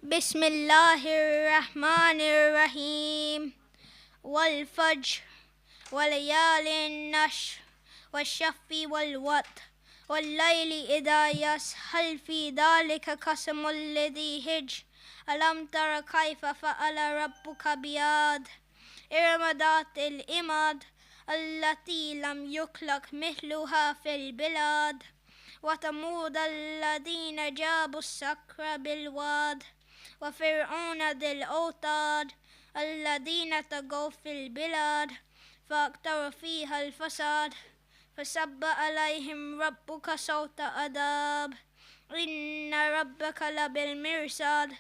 بسم الله الرحمن الرحيم والفجر وليال النشر والشفع والوتر والليل إذا يسر هل في ذلك قسم الذي هجر ألم تر كيف فعل ربك بعاد إرم ذات العماد التي لم يخلق مثلها في البلاد وثمود الذين جابوا الصخر بالواد وفرعون ذي الأوتاد الذين طغوا في البلاد فأكثروا فيها الفساد فصب عليهم ربك صوت عذاب إن ربك لبالمرصاد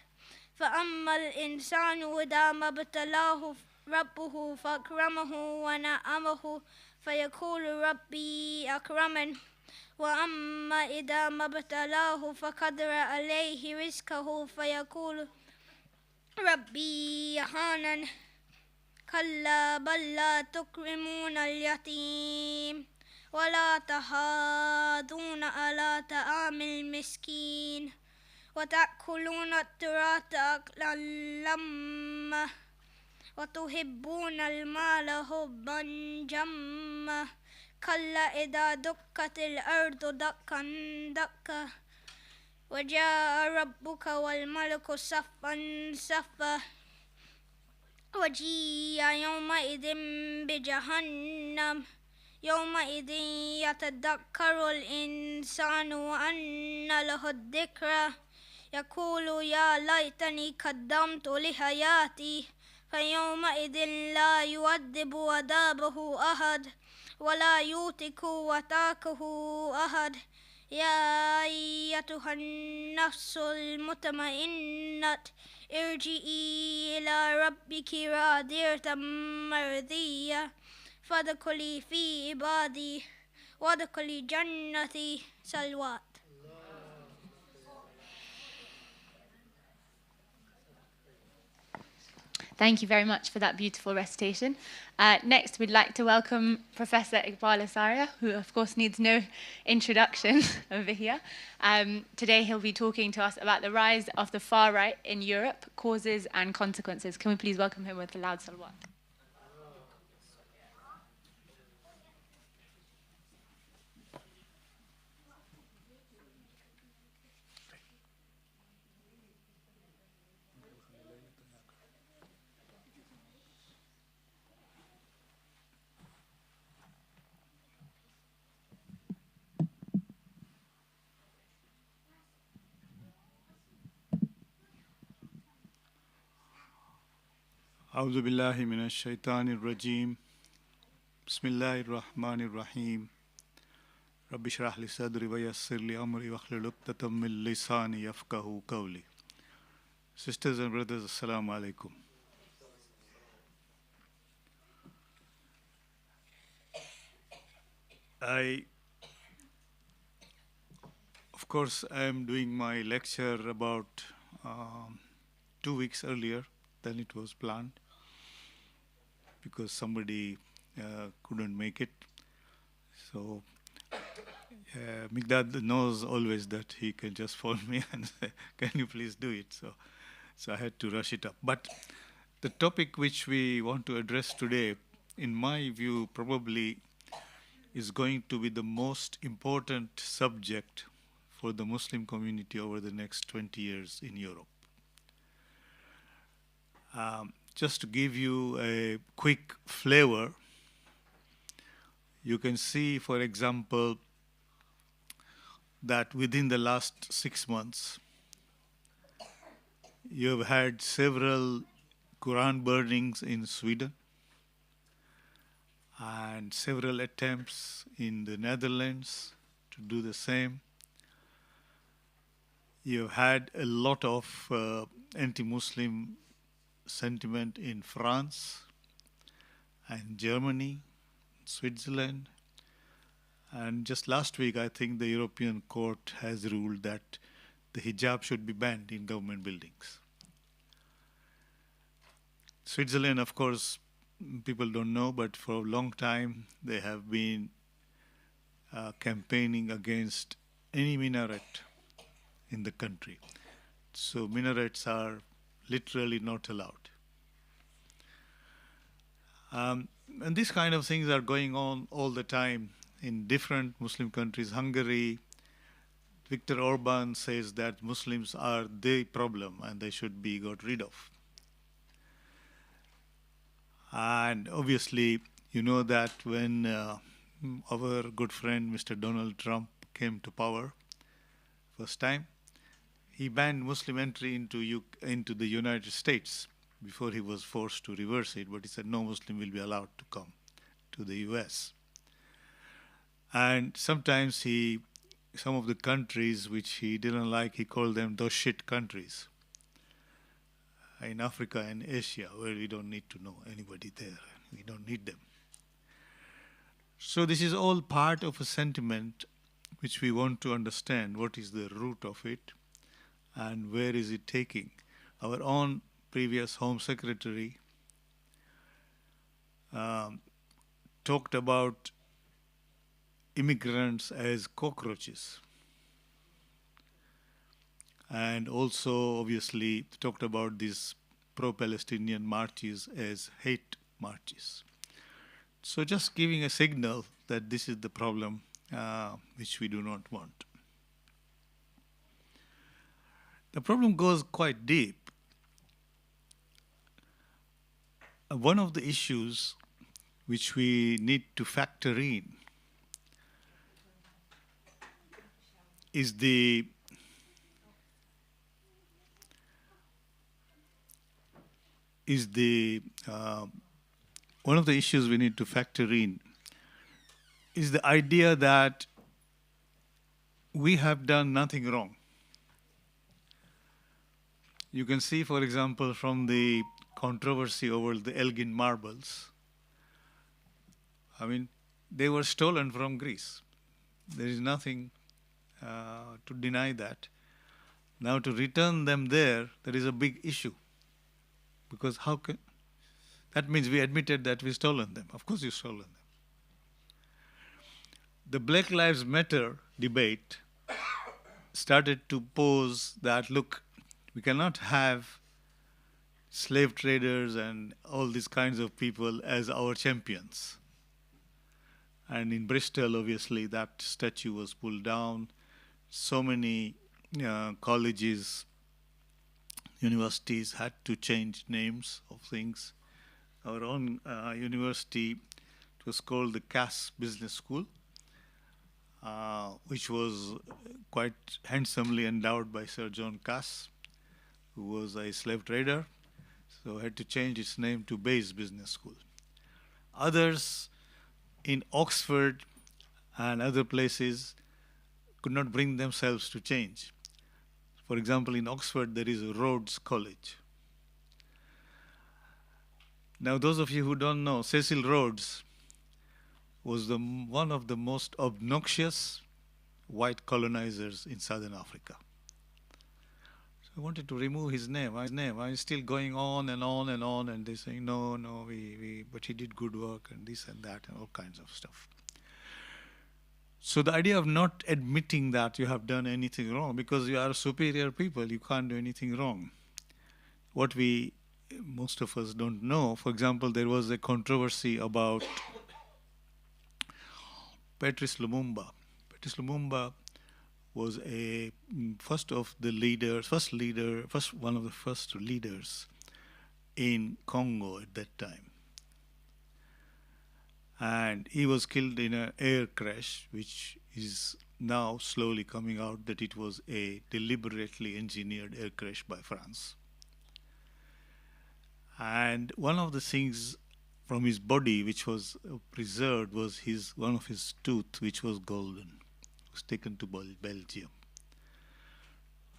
فأما الإنسان إذا ما ابتلاه ربه فأكرمه ونعمه فيقول ربي أكرمن وأما إذا ما ابتلاه فقدر عليه رزقه فيقول ربي يهانن كلا بل لا تكرمون اليتيم ولا تحاضون على طعام المسكين وتأكلون التراث أكلا لما وتحبون المال حبا جما كلا إذا دكت الأرض دكا دكا وجاء ربك والملك صفا صفا وجيء يومئذ بجهنم يومئذ يتذكر الإنسان وأنى له الذكرى يقول يا ليتني قدمت لحياتي فيومئذ لا يعذب عذابه أحد ولا يوثق وثاقه أحد يا أيتها النفس المطمئنة ارجعي إلى ربك راضية مرضية فادخلي في عبادي وادخلي جنتي صلوات. Thank you very much for that beautiful recitation. Next, we'd like to welcome Professor Iqbal Asaria, who of course needs no introduction over here. Today he'll be talking to us about the rise of the far right in Europe, causes and consequences. Can we please welcome him with a loud salawat? أعوذ بالله من الشيطان الرجيم بسم الله الرحمن الرحيم رب اشرح لي صدري ويسر لي أمري واحلل عقدة من لساني يفقهوا قولي. Sisters and brothers, assalamu alaikum. Of course, I am doing my lecture about 2 weeks earlier than it was planned because somebody couldn't make it. So Migdad knows always that he can just phone me and say, can you please do it? So I had to rush it up. But the topic which we want to address today, in my view, probably is going to be the most important subject for the Muslim community over the next 20 years in Europe. Just to give you a quick flavor, you can see, for example, that within the last 6 months, you have had several Quran burnings in Sweden and several attempts in the Netherlands to do the same. You have had a lot of anti-Muslim sentiment in France and Germany, Switzerland. And just last week, I think the European Court has ruled that the hijab should be banned in government buildings. Switzerland, of course, people don't know, but for a long time, they have been campaigning against any minaret in the country. So minarets are literally not allowed. And these kind of things are going on all the time in different Muslim countries. Hungary, Viktor Orban says that Muslims are the problem and they should be got rid of. And obviously, you know that when our good friend Mr. Donald Trump came to power first time, he banned Muslim entry into the United States before he was forced to reverse it, but he said no Muslim will be allowed to come to the US. And sometimes some of the countries which he didn't like, he called them those shit countries. In Africa and Asia, where we don't need to know anybody there. We don't need them. So this is all part of a sentiment which we want to understand. What is the root of it and where is it taking? Our own previous Home Secretary talked about immigrants as cockroaches. And also, obviously, talked about these pro-Palestinian marches as hate marches. So just giving a signal that this is the problem which we do not want. The problem goes quite deep. One of the issues which we need to factor in is one of the issues we need to factor in is the idea that we have done nothing wrong. You can see, for example, from the controversy over the Elgin marbles, I mean, they were stolen from Greece. There is nothing to deny that. Now to return them there is a big issue. Because that means we admitted that we stolen them. Of course you stolen them. The Black Lives Matter debate started to pose that, look, we cannot have slave traders and all these kinds of people as our champions. And in Bristol, obviously, that statue was pulled down. So many colleges, universities had to change names of things. Our own university, it was called the Cass Business School, which was quite handsomely endowed by Sir John Cass, who was a slave trader, so had to change its name to Bayes Business School. Others in Oxford and other places could not bring themselves to change. For example, in Oxford, there is a Rhodes College. Now, those of you who don't know, Cecil Rhodes was one of the most obnoxious white colonizers in Southern Africa. So I wanted to remove his name. I'm still going on and on and on, and they're saying, no, but he did good work and this and that and all kinds of stuff. So the idea of not admitting that you have done anything wrong, because you are superior people, you can't do anything wrong. What most of us don't know, for example, there was a controversy about Patrice Lumumba. Patrice Lumumba was one of the first leaders in Congo at that time. And he was killed in an air crash, which is now slowly coming out that it was a deliberately engineered air crash by France. And one of the things from his body which was preserved was one of his tooth, which was golden. It was taken to Belgium.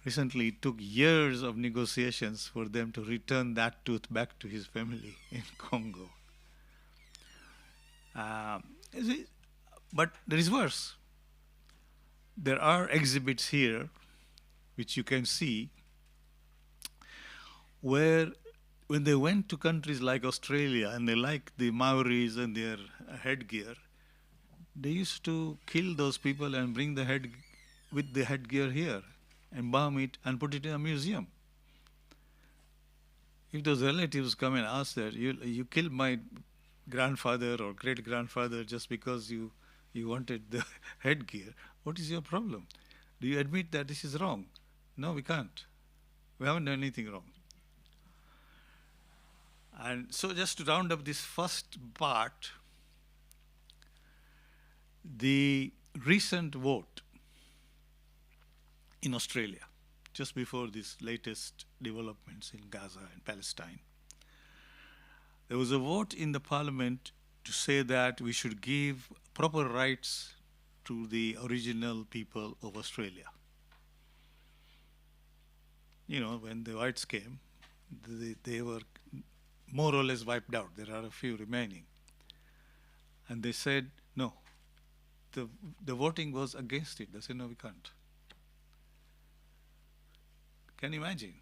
Recently, it took years of negotiations for them to return that tooth back to his family in Congo. But there is worse. There are exhibits here which you can see where when they went to countries like Australia and they liked the Maoris and their headgear, they used to kill those people and bring the headgear here embalm it, and put it in a museum. If those relatives come and ask that, you killed my grandfather or great-grandfather just because you wanted the headgear, what is your problem? Do you admit that this is wrong? No, we can't. We haven't done anything wrong. And so just to round up this first part, the recent vote in Australia, just before these latest developments in Gaza and Palestine, there was a vote in the parliament to say that we should give proper rights to the original people of Australia. You know, when the whites came, they were more or less wiped out. There are a few remaining. And they said, no. The voting was against it. They said, no, we can't. Can you imagine?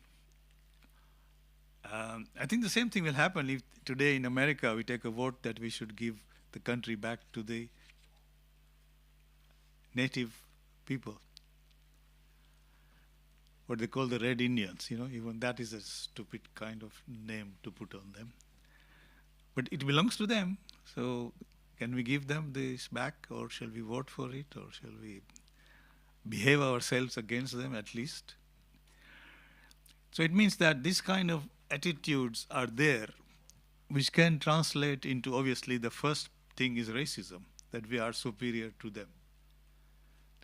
I think the same thing will happen if today in America we take a vote that we should give the country back to the native people. What they call the Red Indians, you know, even that is a stupid kind of name to put on them. But it belongs to them, so can we give them this back, or shall we vote for it, or shall we behave ourselves against them at least? So it means that this kind of attitudes are there, which can translate into, obviously, the first thing is racism, that we are superior to them.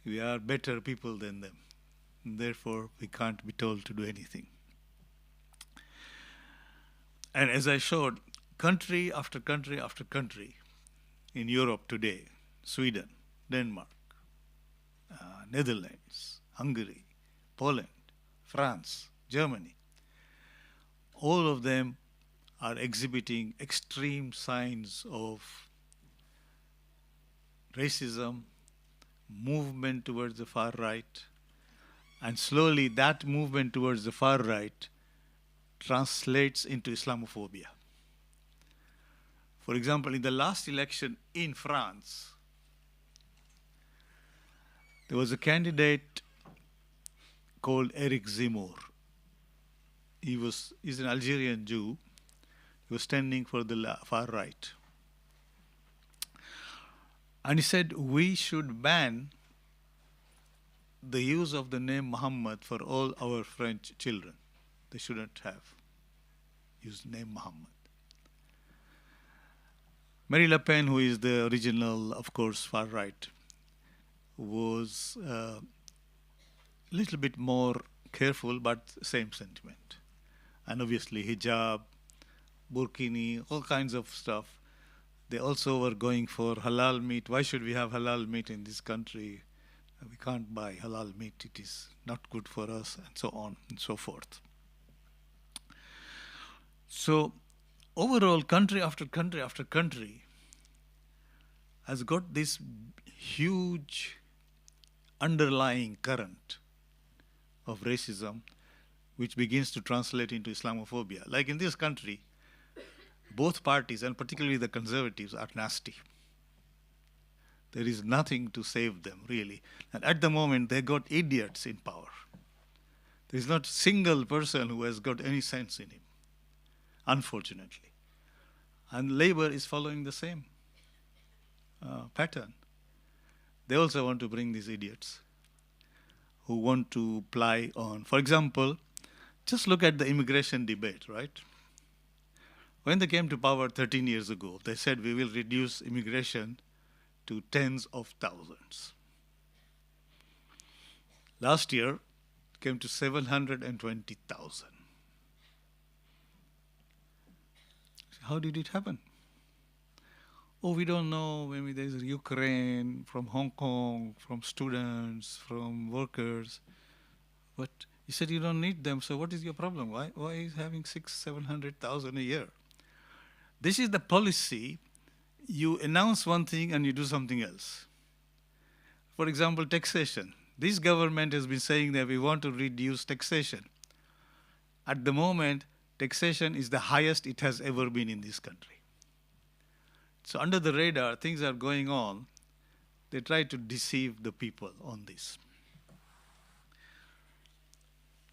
We are better people than them. And therefore, we can't be told to do anything. And as I showed, country after country after country in Europe today, Sweden, Denmark, Netherlands, Hungary, Poland, France, Germany, all of them are exhibiting extreme signs of racism, movement towards the far right, and slowly that movement towards the far right translates into Islamophobia. For example, in the last election in France, there was a candidate called Eric Zemmour. He's an Algerian Jew. He was standing for the far right. And he said, we should ban the use of the name Muhammad for all our French children. They shouldn't have used the name Muhammad. Marine Le Pen, who is the original, of course, far right, was a little bit more careful, but same sentiment. And obviously hijab, burkini, all kinds of stuff. They also were going for halal meat. Why should we have halal meat in this country? We can't buy halal meat. It is not good for us, and so on and so forth. So overall, country after country after country has got this huge underlying current of racism, which begins to translate into Islamophobia. Like in this country, both parties, and particularly the conservatives, are nasty. There is nothing to save them, really. And at the moment, they got idiots in power. There is not a single person who has got any sense in him, unfortunately. And Labour is following the same pattern. They also want to bring these idiots who want to ply on. For example, just look at the immigration debate, right? When they came to power 13 years ago, they said we will reduce immigration to tens of thousands. Last year, it came to 720,000. How did it happen? Oh, we don't know. Maybe there's Ukraine, from Hong Kong, from students, from workers. But you said you don't need them, so what is your problem? Why is having 700,000 a year? This is the policy. You announce one thing and you do something else. For example, taxation. This government has been saying that we want to reduce taxation. At the moment, taxation is the highest it has ever been in this country. So under the radar, things are going on. They try to deceive the people on this.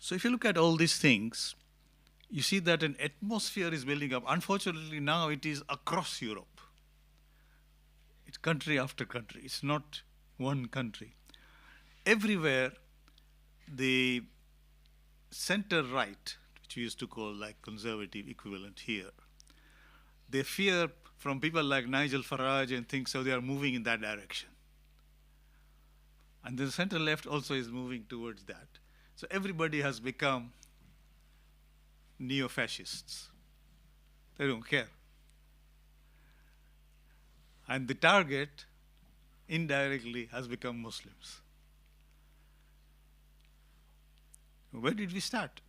So if you look at all these things, you see that an atmosphere is building up. Unfortunately, now it is across Europe. It's country after country. It's not one country. Everywhere, the center-right, which we used to call like conservative equivalent here, they fear from people like Nigel Farage and things, so they are moving in that direction. And the center-left also is moving towards that. So everybody has become neo-fascists. They don't care. And the target, indirectly, has become Muslims. Where did we start?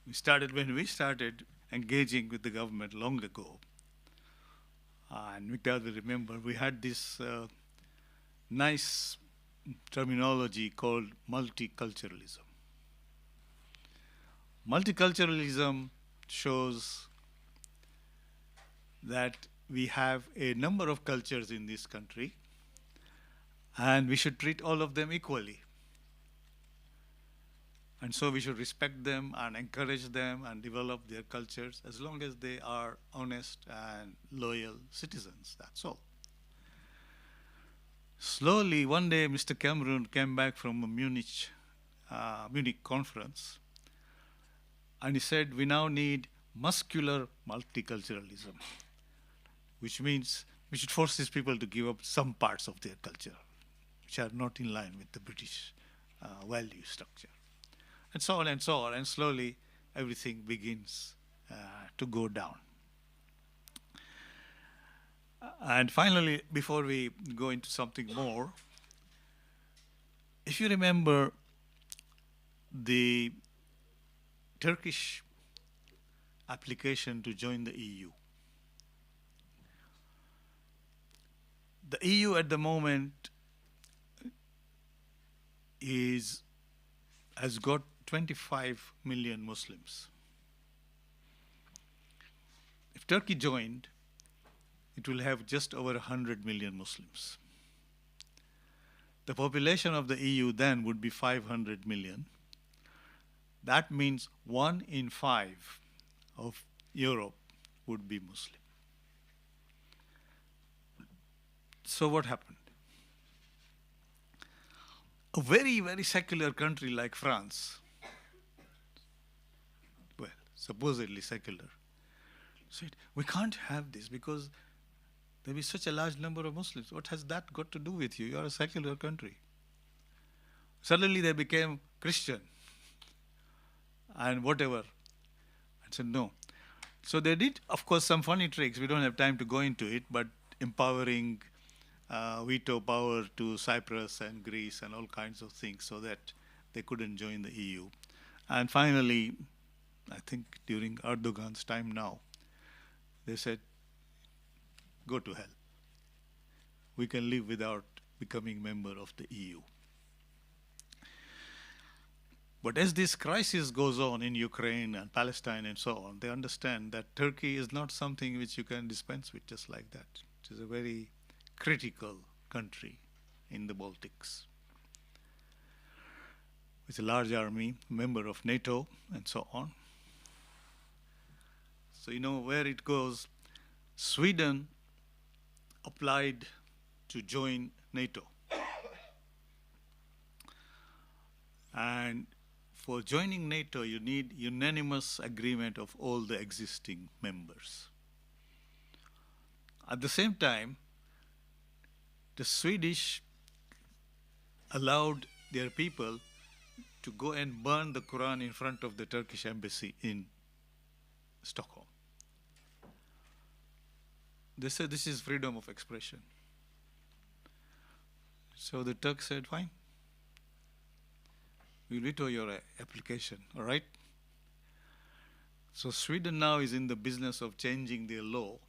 We started when we started engaging with the government long ago. And Mikdad will remember, we had this nice terminology called multiculturalism. Multiculturalism shows that we have a number of cultures in this country, and we should treat all of them equally. And so we should respect them and encourage them and develop their cultures as long as they are honest and loyal citizens, that's all. Slowly, one day, Mr. Cameron came back from a Munich conference, and he said, we now need muscular multiculturalism, which means we should force these people to give up some parts of their culture, which are not in line with the British value structure. And so on and so on, and slowly everything begins to go down. And finally, before we go into something more, if you remember the Turkish application to join the EU. The EU at the moment has got 25 million Muslims. If Turkey joined, it will have just over 100 million Muslims. The population of the EU then would be 500 million. That means 1 in 5 of Europe would be Muslim. So what happened? A very, very secular country like France, well, supposedly secular, said, we can't have this because there will be such a large number of Muslims. What has that got to do with you? You are a secular country. Suddenly they became Christian and whatever. I said, no. So they did, of course, some funny tricks. We don't have time to go into it, but empowering veto power to Cyprus and Greece and all kinds of things so that they couldn't join the EU. And finally, I think during Erdogan's time now, they said, go to hell. We can live without becoming member of the EU. But as this crisis goes on in Ukraine and Palestine and so on, they understand that Turkey is not something which you can dispense with just like that. It is a very critical country in the Baltics. With a large army, member of NATO, and so on. So you know where it goes. Sweden applied to join NATO. And for joining NATO, you need unanimous agreement of all the existing members. At the same time, the Swedish allowed their people to go and burn the Quran in front of the Turkish embassy in Stockholm. They said this is freedom of expression. So the Turks said, fine. We'll veto your application, all right? So Sweden now is in the business of changing their law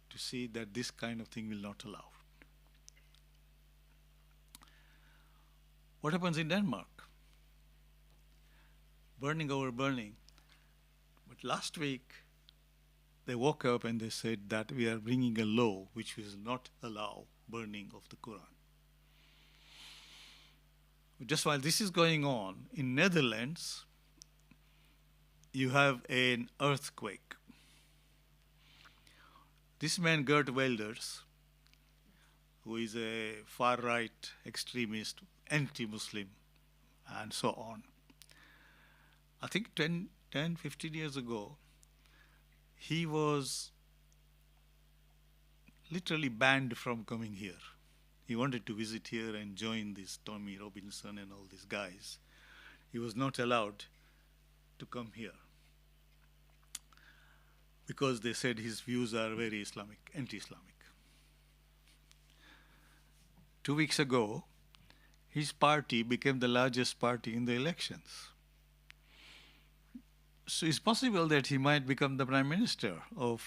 to see that this kind of thing will not allow. What happens in Denmark? Burning over burning. But last week, they woke up and they said that we are bringing a law which will not allow burning of the Quran. Just while this is going on, in Netherlands, you have an earthquake. This man, Geert Wilders, who is a far-right extremist, anti-Muslim, and so on. I think 10, 15 years ago, he was literally banned from coming here. He wanted to visit here and join this Tommy Robinson and all these guys. He was not allowed to come here because they said his views are very Islamic, anti-Islamic. 2 weeks ago, his party became the largest party in the elections. So it's possible that he might become the Prime Minister of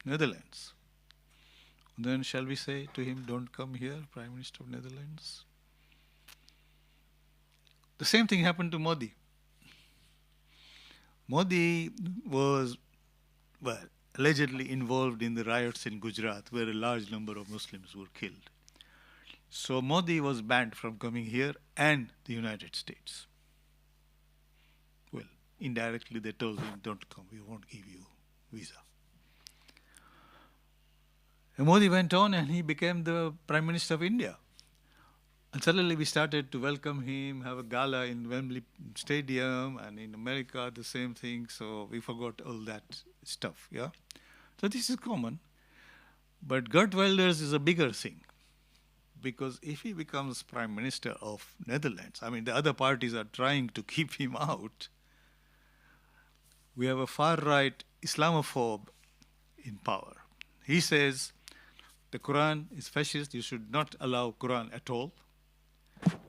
Netherlands. Then shall we say to him, don't come here, Prime Minister of Netherlands? The same thing happened to Modi. Modi was, well, allegedly involved in the riots in Gujarat, where a large number of Muslims were killed. So Modi was banned from coming here and the United States. Well, indirectly they told him, don't come, we won't give you visa. And Modi went on and he became the Prime Minister of India. And suddenly we started to welcome him, have a gala in Wembley Stadium, and in America the same thing, so we forgot all that stuff, yeah? So this is common. But Geert Wilders is a bigger thing, because if he becomes Prime Minister of Netherlands, I mean the other parties are trying to keep him out. We have a far-right Islamophobe in power. He says, the Quran is fascist, you should not allow Quran at all.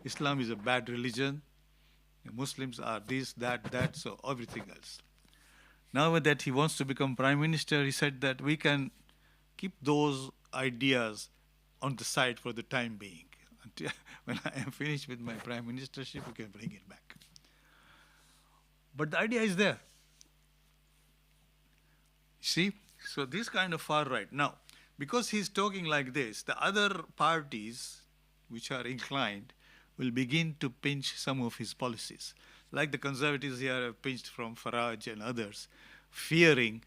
Islam is a bad religion. Muslims are this, that, so everything else. Now that he wants to become Prime Minister, he said that we can keep those ideas on the side for the time being. Until when I am finished with my Prime Ministership, we can bring it back. But the idea is there. See? So this kind of far right. Now, because he's talking like this, the other parties which are inclined will begin to pinch some of his policies. Like the conservatives here have pinched from Farage and others, fearing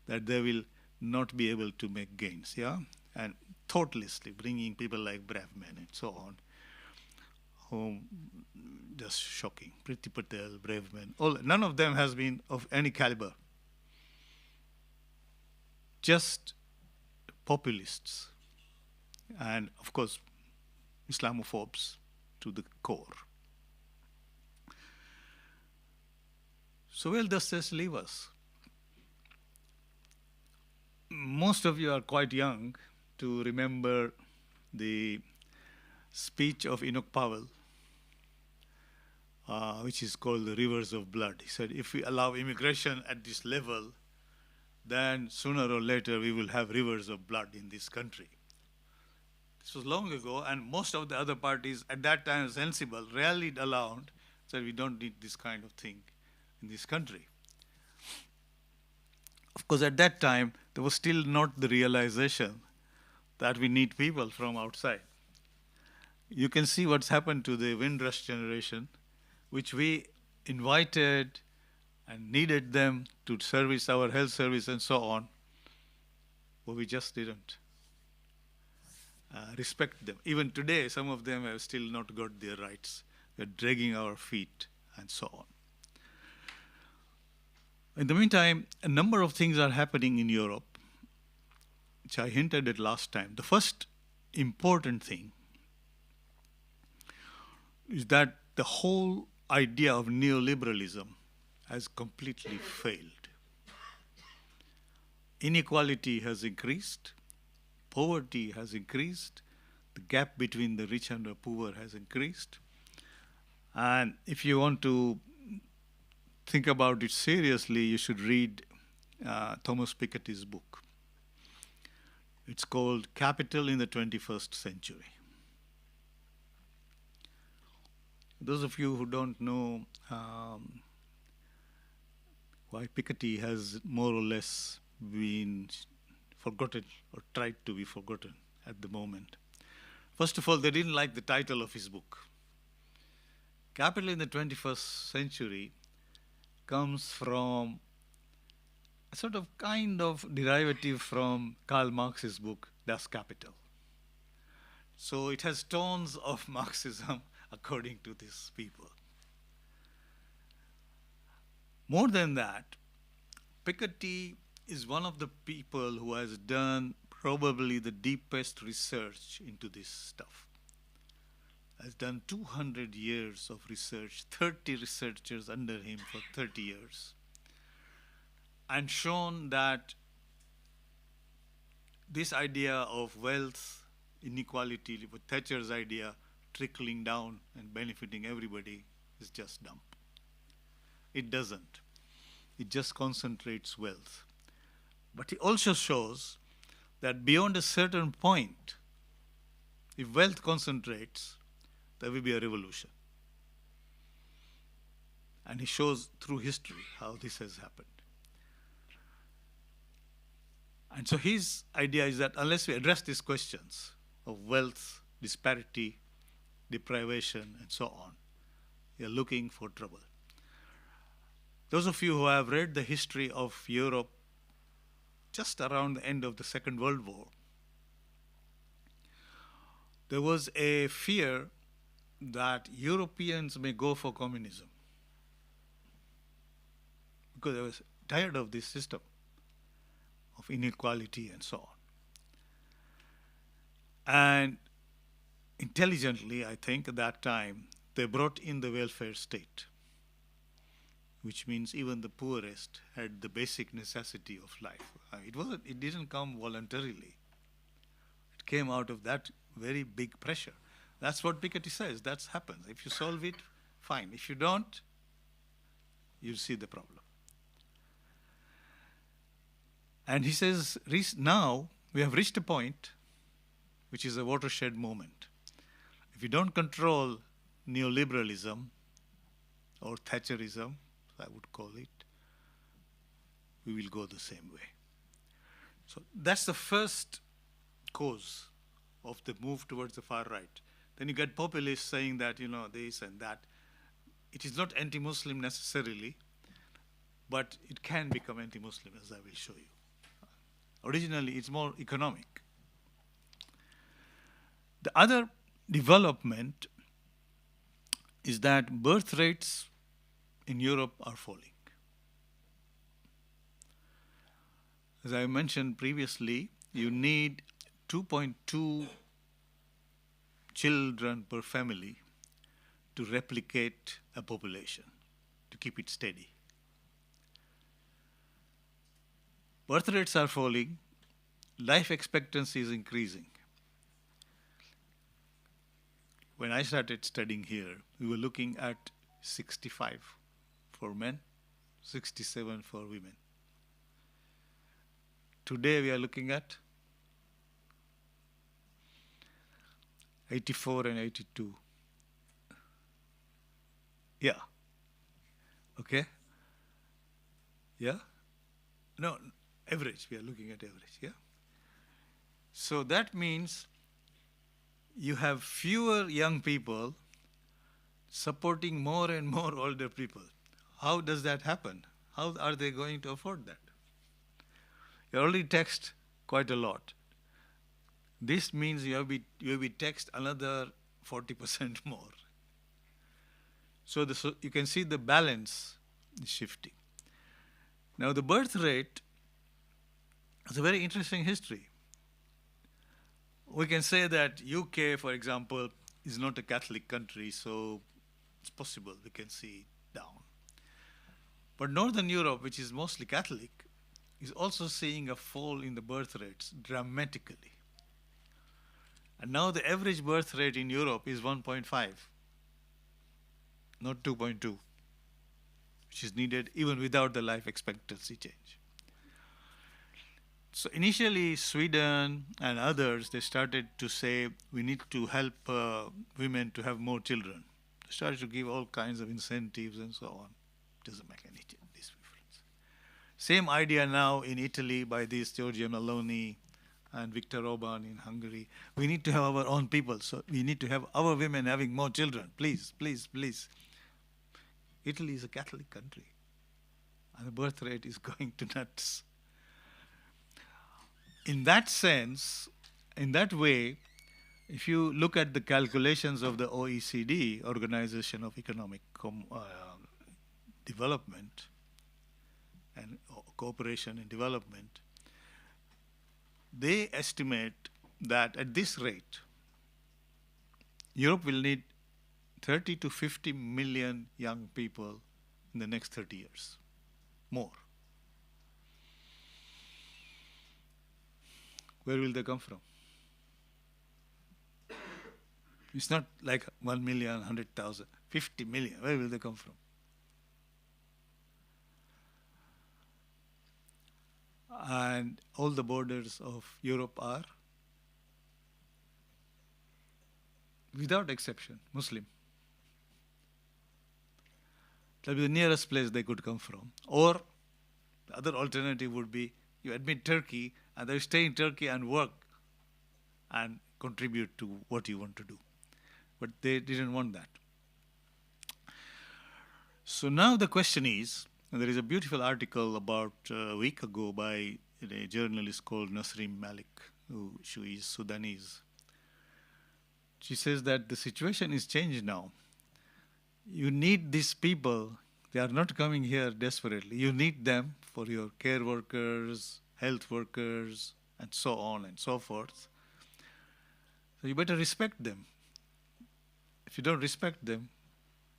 that they will not be able to make gains, yeah? And thoughtlessly bringing people like Braveman and so on, whom just shocking. Priti Patel, Braveman, none of them has been of any caliber. Just populists, and of course, Islamophobes to the core. So where does this leave us? Most of you are quite young to remember the speech of Enoch Powell, which is called the Rivers of Blood. He said, if we allow immigration at this level, then sooner or later we will have rivers of blood in this country. This was long ago, and most of the other parties at that time, sensible, rallied around, said we don't need this kind of thing in this country. Of course, at that time, there was still not the realization that we need people from outside. You can see what's happened to the Windrush generation, which we invited and needed them to service our health service and so on, but we just didn't respect them. Even today, some of them have still not got their rights. They're dragging our feet and so on. In the meantime, a number of things are happening in Europe, which I hinted at last time. The first important thing is that the whole idea of neoliberalism has completely failed. Inequality has increased, poverty has increased, the gap between the rich and the poor has increased. And if you want to think about it seriously, you should read Thomas Piketty's book. It's called Capital in the 21st Century. Those of you who don't know why Piketty has more or less been forgotten or tried to be forgotten at the moment. First of all, they didn't like the title of his book. Capital in the 21st century comes from a sort of kind of derivative from Karl Marx's book, Das Kapital. So it has tones of Marxism according to these people. More than that, Piketty is one of the people who has done probably the deepest research into this stuff. Has done 200 years of research, 30 researchers under him for 30 years, and shown that this idea of wealth inequality, with Thatcher's idea trickling down and benefiting everybody, is just dump. It doesn't. It just concentrates wealth. But he also shows that beyond a certain point, if wealth concentrates, there will be a revolution. And he shows through history how this has happened. And so his idea is that unless we address these questions of wealth, disparity, deprivation, and so on, we are looking for trouble. Those of you who have read the history of Europe just around the end of the Second World War, there was a fear that Europeans may go for communism because they were tired of this system of inequality and so on. And intelligently, I think, at that time, they brought in the welfare state, which means even the poorest had the basic necessity of life. It didn't come voluntarily. It came out of that very big pressure. That's what Piketty says. That happens. If you solve it, fine. If you don't, you'll see the problem. And he says, now we have reached a point which is a watershed moment. If you don't control neoliberalism or Thatcherism, I would call it, we will go the same way. So that's the first cause of the move towards the far right. Then you get populists saying that, this and that. It is not anti-Muslim necessarily, but it can become anti-Muslim, as I will show you. Originally, it's more economic. The other development is that birth rates in Europe are falling. As I mentioned previously, you need 2.2 children per family to replicate a population, to keep it steady. Birth rates are falling, life expectancy is increasing. When I started studying here, we were looking at 65 for men, 67 for women. Today we are looking at 84 and 82. Yeah. Okay? Yeah? No, average. We are looking at average. Yeah? So that means you have fewer young people supporting more and more older people. How does that happen? How are they going to afford that? You already taxed quite a lot. This means you will be taxed another 40% more. So you can see the balance is shifting. Now the birth rate is a very interesting history. We can say that UK, for example, is not a Catholic country, so it's possible we can see it down. But Northern Europe, which is mostly Catholic, is also seeing a fall in the birth rates dramatically. And now the average birth rate in Europe is 1.5, not 2.2, which is needed even without the life expectancy change. So initially, Sweden and others, they started to say, we need to help women to have more children. They started to give all kinds of incentives and so on. It doesn't make any difference. Same idea now in Italy by these Giorgia Meloni and Viktor Orban in Hungary. We need to have our own people, so we need to have our women having more children. Please, please, please. Italy is a Catholic country, and the birth rate is going to nuts. In that sense, in that way, if you look at the calculations of the OECD, Organization of Economic Development and Cooperation and Development, they estimate that at this rate, Europe will need 30 to 50 million young people in the next 30 years, more. Where will they come from? It's not like 1 million, 100,000, 50 million. Where will they come from? And all the borders of Europe are, without exception, Muslim. That will be the nearest place they could come from. Or the other alternative would be you admit Turkey and they stay in Turkey and work and contribute to what you want to do. But they didn't want that. So now the question is, and there is a beautiful article about a week ago by a journalist called Nasrim Malik, she is Sudanese. She says that the situation is changed now. You need these people. They are not coming here desperately. You need them for your care workers, health workers, and so on and so forth. So you better respect them. If you don't respect them,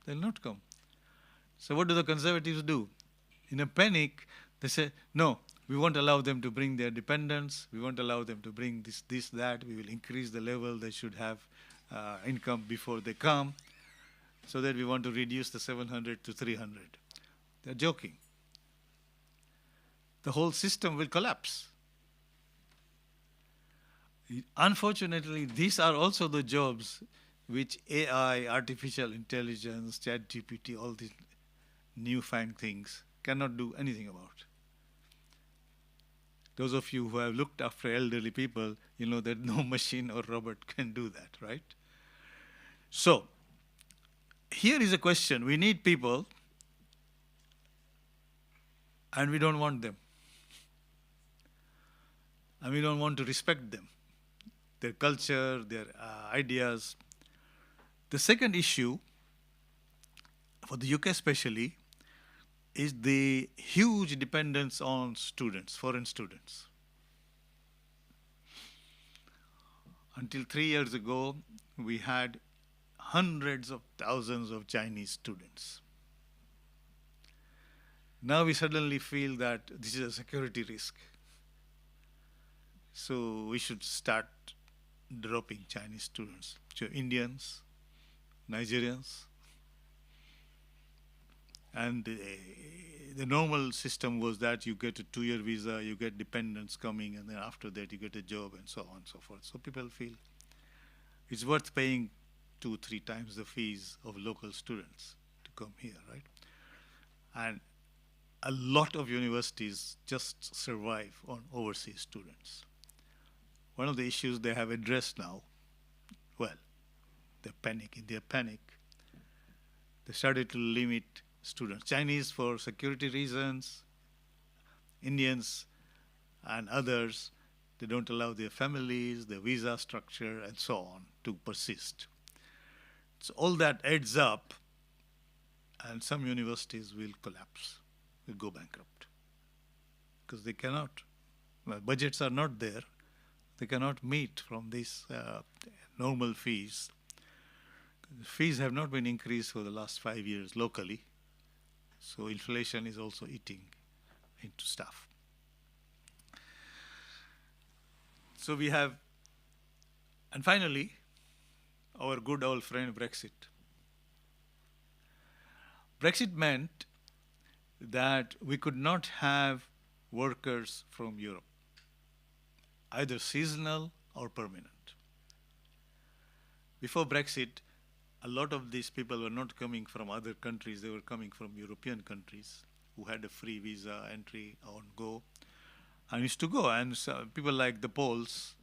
they'll not come. So what do the conservatives do? In a panic, they say, no, we won't allow them to bring their dependents. We won't allow them to bring this, that. We will increase the level they should have income before they come, so that we want to reduce the 700 to 300. They're joking. The whole system will collapse. Unfortunately, these are also the jobs which AI, artificial intelligence, ChatGPT, all these newfangled things cannot do anything about. Those of you who have looked after elderly people, you know that no machine or robot can do that, right? So, here is a question. We need people, and we don't want them. And we don't want to respect them, their culture, their ideas. The second issue, for the UK especially, is the huge dependence on students, foreign students. Until 3 years ago, we had hundreds of thousands of Chinese students. Now we suddenly feel that this is a security risk. So we should start dropping Chinese students. So Indians, Nigerians. And the normal system was that you get a 2-year visa, you get dependents coming, and then after that you get a job and so on and so forth. So people feel it's worth paying 2-3 times the fees of local students to come here, right? And a lot of universities just survive on overseas students. One of the issues they have addressed now, well, they panic. In their panic, they started to limit students. Chinese for security reasons, Indians and others, they don't allow their families, their visa structure, and so on to persist. So all that adds up, and some universities will collapse, will go bankrupt, because they cannot, well, budgets are not there, they cannot meet from these normal fees. The fees have not been increased for the last 5 years locally, so inflation is also eating into stuff. So we have, and finally, our good old friend Brexit. Brexit meant that we could not have workers from Europe, either seasonal or permanent. Before Brexit, a lot of these people were not coming from other countries, they were coming from European countries who had a free visa entry on go, and used to go. And so people like the Poles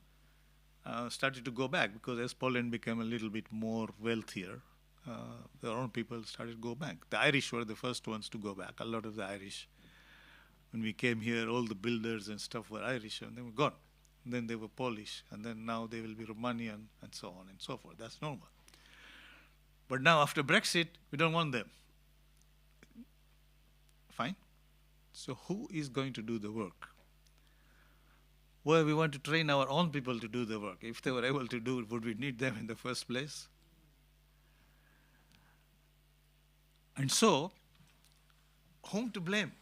started to go back, because as Poland became a little bit more wealthier, their own people started to go back. The Irish were the first ones to go back. A lot of the Irish, when we came here, all the builders and stuff were Irish, and they were gone. And then they were Polish, and then now they will be Romanian, and so on and so forth. That's normal. But now after Brexit, we don't want them. Fine. So who is going to do the work? Well, we want to train our own people to do the work. If they were able to do it, would we need them in the first place? And so, whom to blame?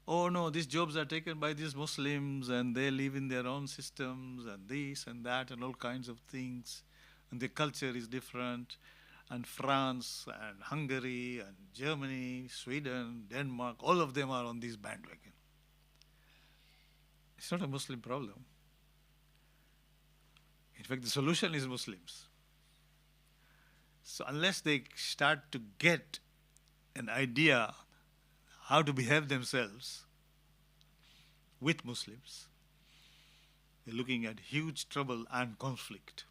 Oh no, these jobs are taken by these Muslims and they live in their own systems and this and that and all kinds of things. And the culture is different. And France and Hungary and Germany, Sweden, Denmark, all of them are on this bandwagon. It's not a Muslim problem. In fact, the solution is Muslims. So unless they start to get an idea how to behave themselves with Muslims, they're looking at huge trouble and conflict.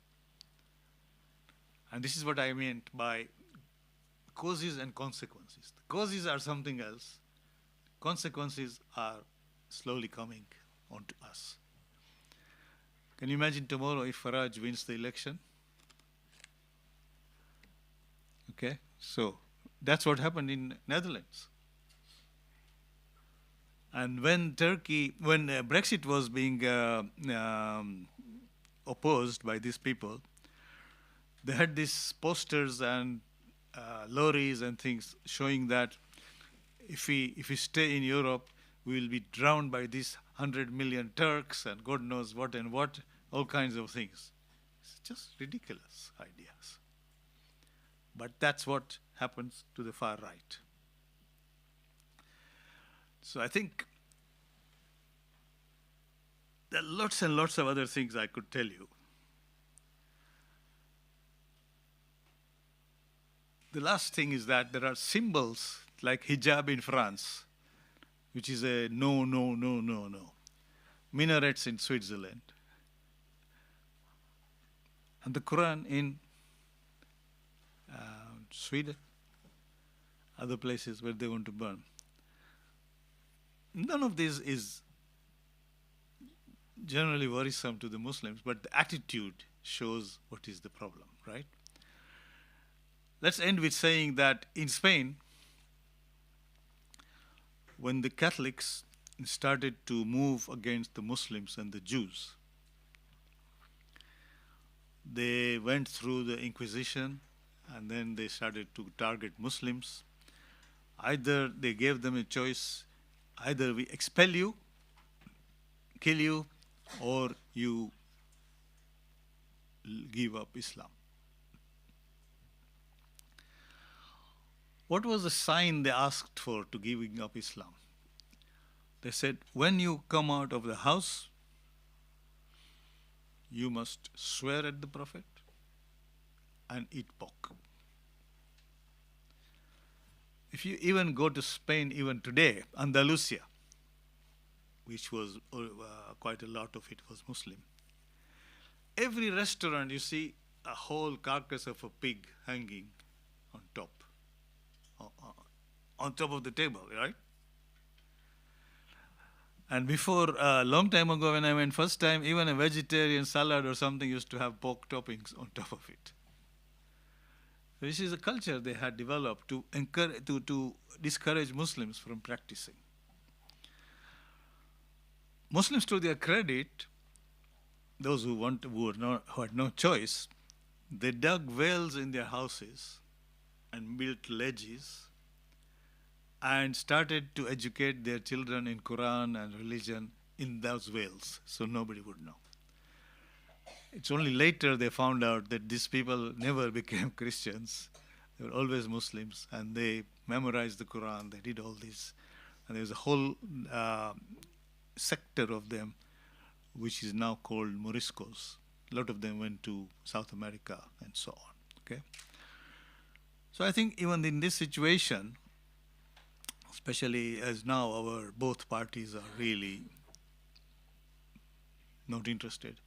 And this is what I meant by causes and consequences. The causes are something else. Consequences are slowly coming onto us. Can you imagine tomorrow if Farage wins the election? Okay, so that's what happened in Netherlands. And when Brexit was being opposed by these people, they had these posters and lorries and things showing that if we stay in Europe, we will be drowned by these 100 million Turks and God knows what and what, all kinds of things. It's just ridiculous ideas. But that's what happens to the far right. So I think there are lots and lots of other things I could tell you. The last thing is that there are symbols like hijab in France, which is a no, no, no, no, no. Minarets in Switzerland. And the Quran in Sweden, other places where they want to burn. None of this is generally worrisome to the Muslims, but the attitude shows what is the problem, right? Let's end with saying that in Spain, when the Catholics started to move against the Muslims and the Jews, they went through the Inquisition and then they started to target Muslims. Either they gave them a choice, either we expel you, kill you, or you give up Islam. What was the sign they asked for to giving up Islam? They said, when you come out of the house, you must swear at the Prophet and eat pork. If you even go to Spain, even today, Andalusia, which was quite a lot of it was Muslim, every restaurant you see a whole carcass of a pig hanging on top of the table, right? And before, a long time ago when I went first time, even a vegetarian salad or something used to have pork toppings on top of it. This is a culture they had developed to encourage, to discourage Muslims from practicing. Muslims, to their credit, those who had no choice, they dug wells in their houses and built ledges and started to educate their children in Quran and religion in those wells, so nobody would know. It's only later they found out that these people never became Christians. They were always Muslims, and they memorized the Quran, they did all this. And there's a whole sector of them which is now called Moriscos. A lot of them went to South America and so on. Okay. So I think even in this situation, especially as now our both parties are really not interested.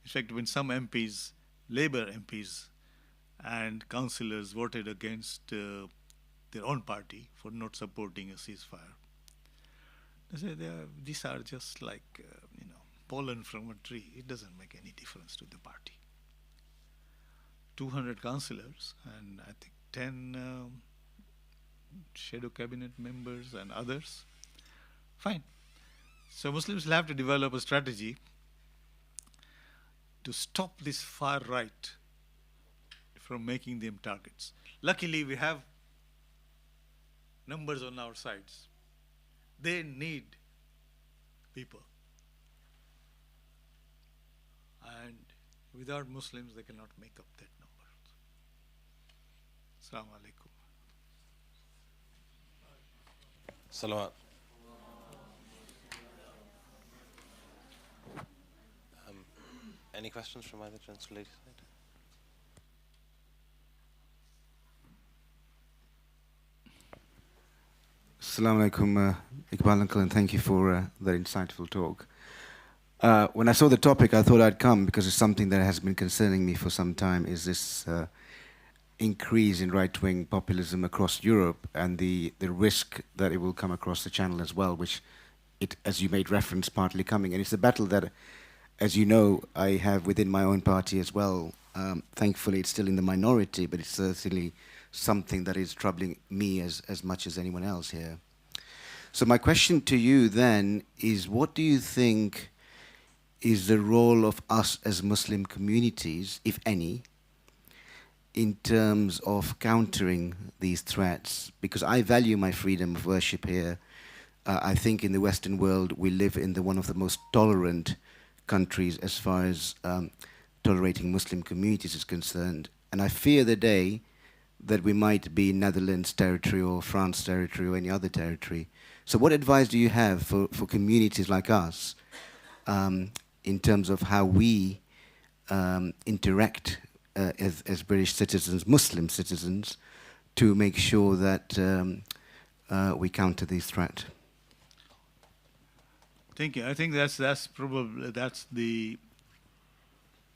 In fact, when some MPs Labour MPs and councillors voted against their own party for not supporting a ceasefire. They say these are just like, pollen from a tree. It doesn't make any difference to the party. 200 councillors and I think 10 shadow cabinet members and others. Fine. So Muslims will have to develop a strategy to stop this far right from making them targets. Luckily, we have numbers on our sides. They need people. And without Muslims, they cannot make up that number. Assalamu alaikum. Salawat. Any questions from either gents or ladies' side? Assalamu alaikum, Iqbal uncle, and thank you for that insightful talk. When I saw the topic, I thought I'd come because it's something that has been concerning me for some time, is this increase in right-wing populism across Europe and the risk that it will come across the channel as well, which it, as you made reference, partly coming. And it's a battle that, as you know, I have within my own party as well. Thankfully, it's still in the minority, but it's certainly something that is troubling me as much as anyone else here. So my question to you then is, what do you think is the role of us as Muslim communities, if any, in terms of countering these threats? Because I value my freedom of worship here. I think in the Western world we live in one of the most tolerant countries as far as tolerating Muslim communities is concerned. And I fear the day that we might be Netherlands territory or France territory or any other territory. So what advice do you have for communities like us in terms of how we interact as British citizens, Muslim citizens, to make sure that we counter these threats? Thank you. I think that's probably the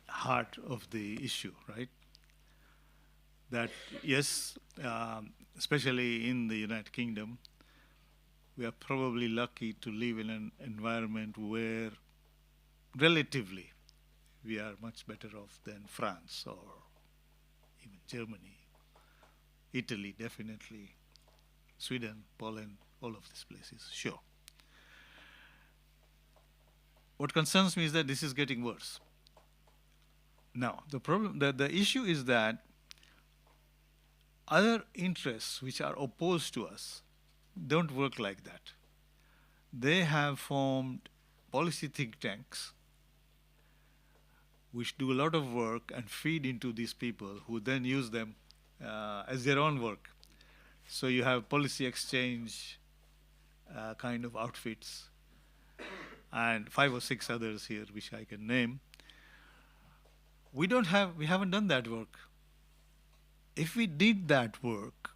heart of the issue, right? That yes, especially in the United Kingdom, we are probably lucky to live in an environment where relatively we are much better off than France or even Germany, Italy, definitely, Sweden, Poland, all of these places, sure. What concerns me is that this is getting worse. Now, the issue is that other interests which are opposed to us don't work like that. They have formed policy think tanks which do a lot of work and feed into these people who then use them as their own work. So you have policy exchange kind of outfits and 5 or 6 others here which I can name. We haven't done that work. If we did that work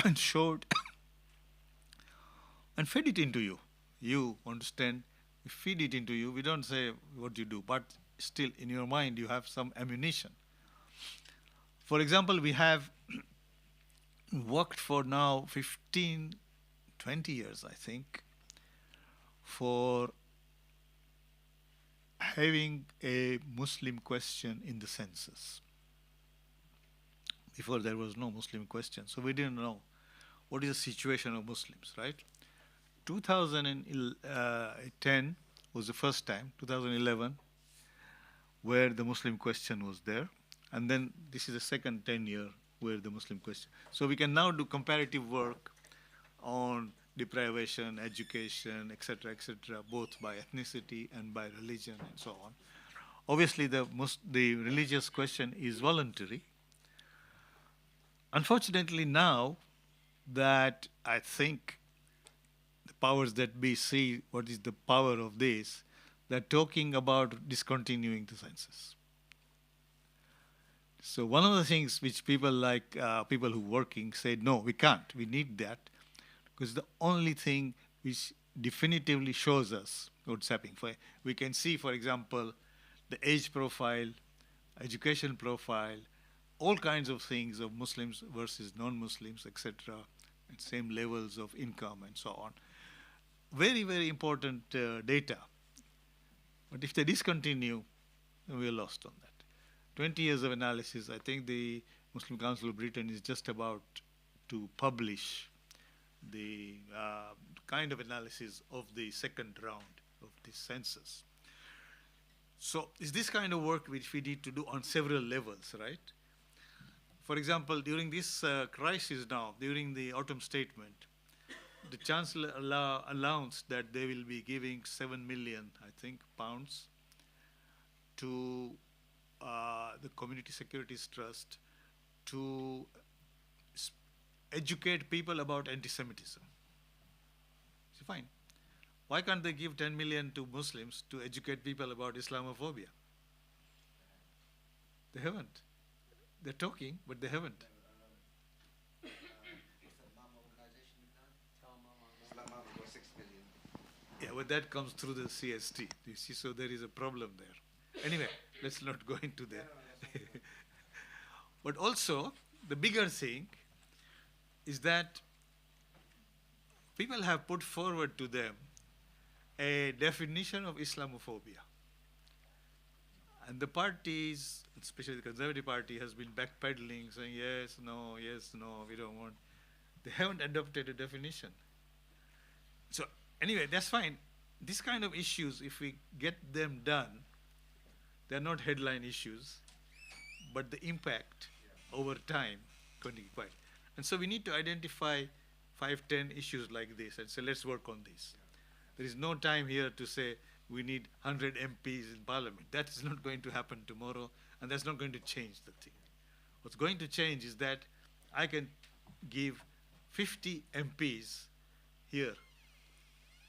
and showed and fed it into you, you understand, we feed it into you, we don't say what you do, but still in your mind you have some ammunition. For example, we have worked for now 15, 20 years, I think, for having a Muslim question in the census. Before there was no Muslim question, so we didn't know what is the situation of Muslims, right? 2010 was the first time, 2011, where the Muslim question was there. And then this is the second 10 year where the Muslim question. So we can now do comparative work on deprivation, education, etc., both by ethnicity and by religion and so on. Obviously, the religious question is voluntary. Unfortunately, now that I think the powers that be see what is the power of this, they're talking about discontinuing the census. So one of the things which people like, people who are working say, no, we can't, we need that, because the only thing which definitively shows us what's happening. We can see, for example, the age profile, education profile, all kinds of things of Muslims versus non-Muslims, etc., and same levels of income and so on. Very, very important data. But if they discontinue, then we are lost on that. 20 years of analysis, I think the Muslim Council of Britain is just about to publish the kind of analysis of the second round of this census. So it's this kind of work which we need to do on several levels, right? For example, during this crisis now, during the autumn statement, the Chancellor announced that they will be giving 7 million, I think, pounds to the Community Securities Trust to educate people about anti-Semitism. So fine. Why can't they give 10 million to Muslims to educate people about Islamophobia? They haven't. They're talking, but they haven't. Yeah, but that comes through the CST. You see, so there is a problem there. Anyway, let's not go into that. But also, the bigger thing is that people have put forward to them a definition of Islamophobia. And the parties, especially the Conservative Party, has been backpedaling, saying yes, no, we don't want. They haven't adopted a definition. So anyway, that's fine. These kind of issues, if we get them done, they're not headline issues, but the impact over time going to be quite. And so we need to identify 5, 10 issues like this and say, let's work on this. There is no time here to say we need 100 MPs in Parliament. That is not going to happen tomorrow, and that's not going to change the thing. What's going to change is that I can give 50 MPs here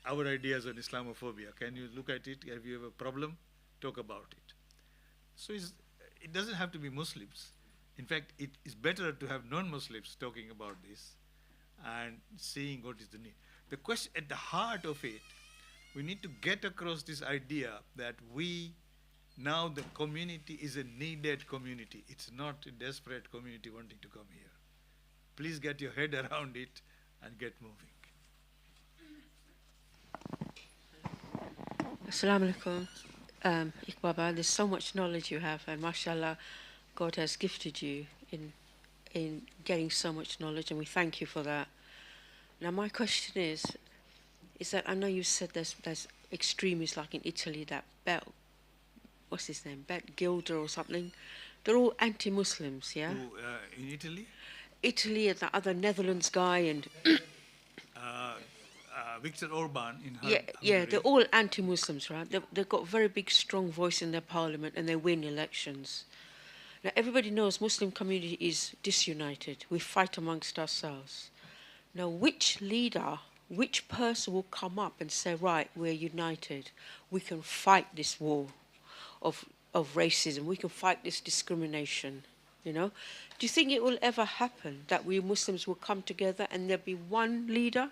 our ideas on Islamophobia. Can you look at it? Have you have a problem? Talk about it. So it doesn't have to be Muslims. In fact, it is better to have non-Muslims talking about this and seeing what is the need. The question at the heart of it, we need to get across this idea that now the community is a needed community. It's not a desperate community wanting to come here. Please get your head around it and get moving. Assalamu alaikum. Iqbal, there's so much knowledge you have, and mashallah, God has gifted you in getting so much knowledge, and we thank you for that. Now my question is that I know you said there's extremists like in Italy, that what's his name, Gilder or something. They're all anti-Muslims, yeah? In Italy? Italy and the other Netherlands guy and Viktor Orban in Hungary. Yeah, they're all anti-Muslims, right? They've got a very big, strong voice in their parliament and they win elections. Now, everybody knows Muslim community is disunited. We fight amongst ourselves. Now, which leader, which person will come up and say, right, we're united. We can fight this war of racism. We can fight this discrimination, you know? Do you think it will ever happen that we Muslims will come together and there'll be one leader,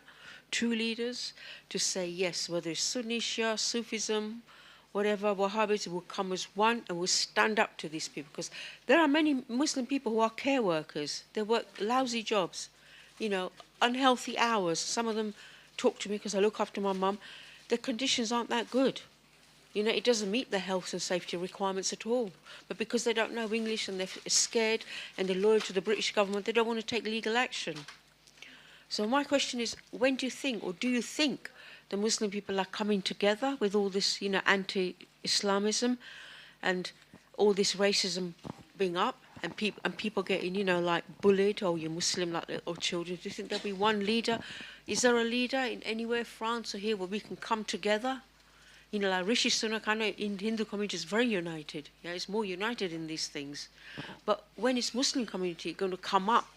two leaders, to say yes, whether it's Sunni, Shia, Sufism, whatever, Wahhabis will come as one and will stand up to these people? Because there are many Muslim people who are care workers. They work lousy jobs, you know, unhealthy hours. Some of them talk to me because I look after my mum. The conditions aren't that good. You know, it doesn't meet the health and safety requirements at all. But because they don't know English and they're scared and they're loyal to the British government, they don't want to take legal action. So my question is, when do you think, or do you think, the Muslim people are coming together with all this, you know, anti-Islamism and all this racism being up and people getting, you know, like bullied, or you're Muslim like little children? Do you think there'll be one leader? Is there a leader in anywhere, France or here, where we can come together? You know, like Rishi Sunak, I know in Hindu community is very united. Yeah, it's more united in these things. But when is Muslim community going to come up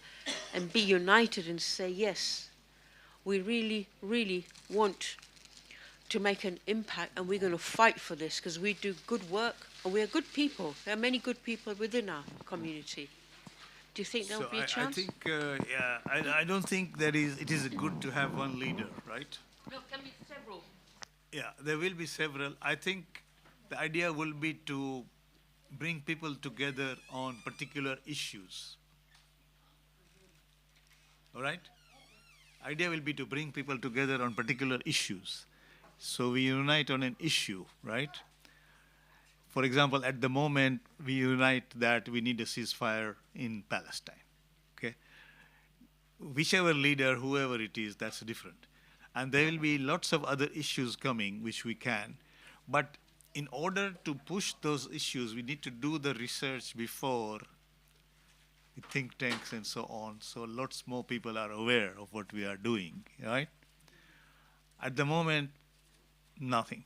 and be united and say, yes, we really, really want to make an impact and we're going to fight for this because we do good work and we are good people. There are many good people within our community. Do you think there will be a chance? I think, I don't think it is good to have one leader, right? No, can be several. Yeah, there will be several. I think The idea will be to bring people together on particular issues. All right? Idea will be to bring people together on particular issues. So we unite on an issue, right? For example, at the moment, we unite that we need a ceasefire in Palestine, okay? Whichever leader, whoever it is, that's different. And there will be lots of other issues coming, which we can. But in order to push those issues, we need to do the research before the think tanks and so on, so lots more people are aware of what we are doing, right? At the moment, nothing.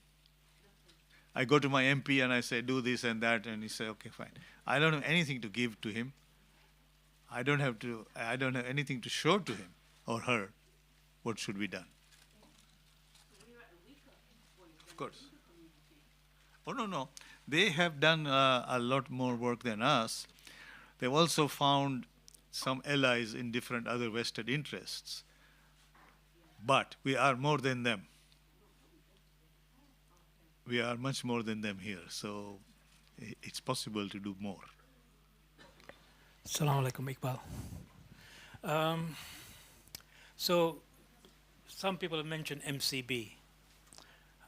I go to my MP and I say, do this and that, and he say, okay, fine. I don't have anything to give to him. I don't have anything to show to him or her what should be done. Of course. Oh, no. They have done a lot more work than us. They've also found some allies in different other vested interests. But we are more than them. We are much more than them here. So it's possible to do more. Assalamu alaikum, Iqbal. So some people have mentioned MCB.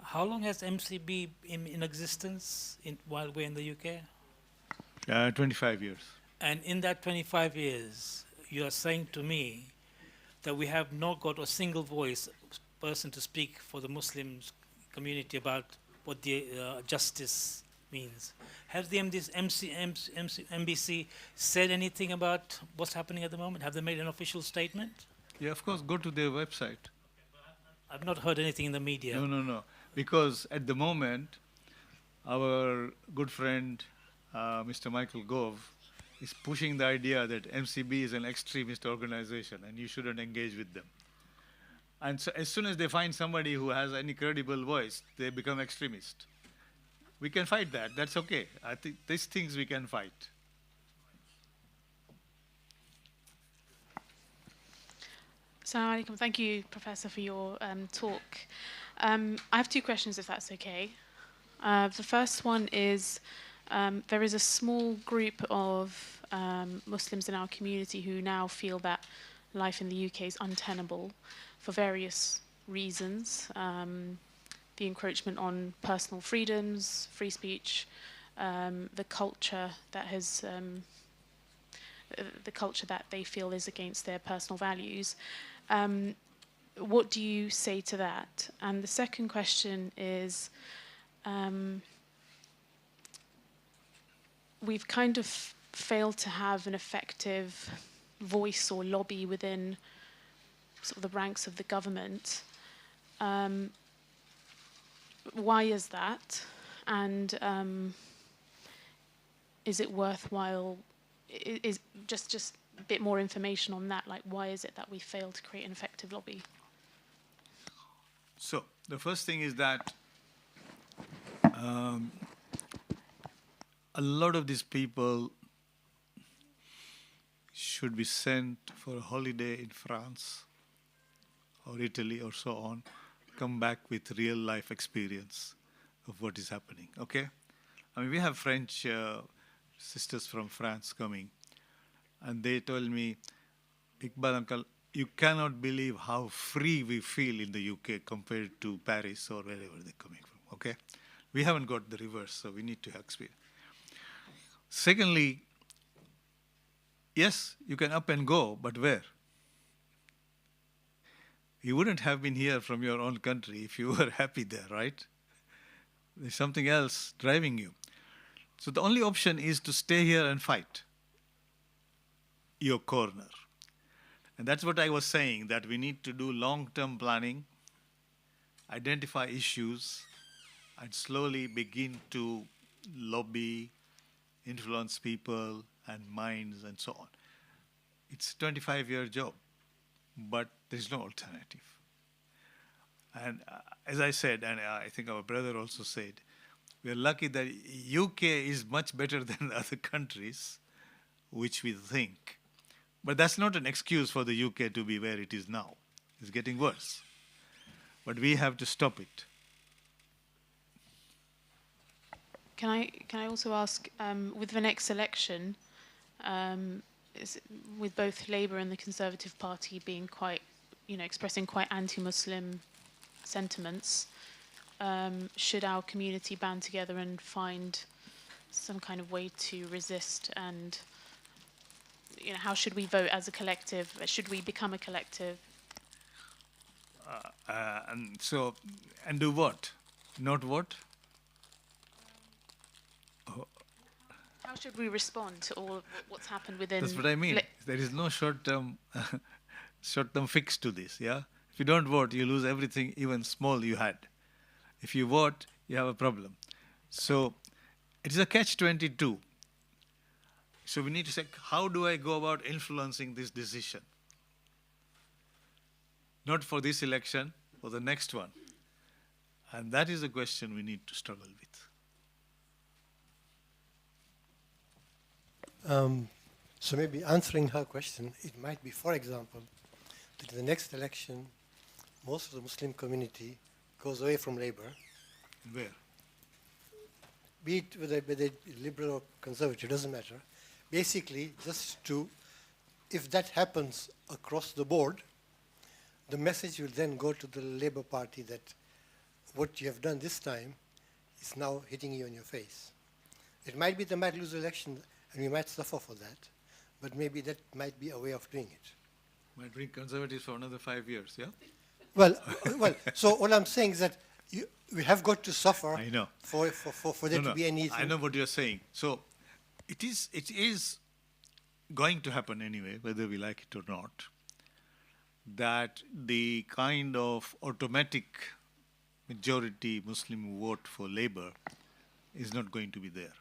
How long has MCB in existence while we're in the UK? 25 years. And in that 25 years, you are saying to me that we have not got a single voice person to speak for the Muslim community about what the justice means. Has the MBC said anything about what's happening at the moment? Have they made an official statement? Yeah, of course, go to their website. I've not heard anything in the media. No. Because at the moment, our good friend, Mr. Michael Gove, is pushing the idea that MCB is an extremist organization and you shouldn't engage with them. And so as soon as they find somebody who has any credible voice, they become extremist. We can fight that. That's okay. I think these things we can fight. Assalamu alaikum. Thank you, Professor, for your talk. I have two questions, if that's okay. The first one is, there is a small group of Muslims in our community who now feel that life in the UK is untenable for various reasons. The encroachment on personal freedoms, free speech, the culture that they feel is against their personal values. What do you say to that? And the second question is, we've kind of failed to have an effective voice or lobby within sort of the ranks of the government. Why is that? And is it worthwhile? Is just a bit more information on that? Like, why is it that we fail to create an effective lobby? So the first thing is that a lot of these people should be sent for a holiday in France or Italy or so on, come back with real life experience of what is happening, okay? I mean, we have French sisters from France coming, and they told me, Iqbal uncle, you cannot believe how free we feel in the UK compared to Paris or wherever they're coming from, okay? We haven't got the reverse, so we need to have experience. Secondly, yes, you can up and go, but where? You wouldn't have been here from your own country if you were happy there, right? There's something else driving you. So the only option is to stay here and fight your corner. And that's what I was saying, that we need to do long-term planning, identify issues, and slowly begin to lobby, influence people and minds and so on. It's a 25-year job, but there's no alternative. And as I said, and I think our brother also said, we are lucky that UK is much better than the other countries, which we think. But that's not an excuse for the UK to be where it is now. It's getting worse. But we have to stop it. Can I also ask, with the next election, with both Labour and the Conservative Party being quite, expressing quite anti-Muslim sentiments, should our community band together and find some kind of way to resist? And how should we vote as a collective? Should we become a collective? And do what? Not what? How should we respond to all of what's happened within? That's what I mean. There is no short-term fix to this. Yeah. If you don't vote, you lose everything, even small, you had. If you vote, you have a problem. So it is a catch-22. So we need to say, how do I go about influencing this decision? Not for this election, for the next one. And that is a question we need to struggle with. So maybe answering her question, it might be, for example, that in the next election, most of the Muslim community goes away from Labour. Where? Be it whether liberal or conservative, doesn't matter. Basically, just to, if that happens across the board, the message will then go to the Labour Party that what you have done this time is now hitting you in your face. It might be they might lose the election and we might suffer for that, but maybe that might be a way of doing it. Might bring conservatives for another 5 years, yeah? Well, so what I'm saying is that we have got to suffer I know. for there to be anything. I know what you're saying. So it is going to happen anyway, whether we like it or not, that the kind of automatic majority Muslim vote for Labour is not going to be there.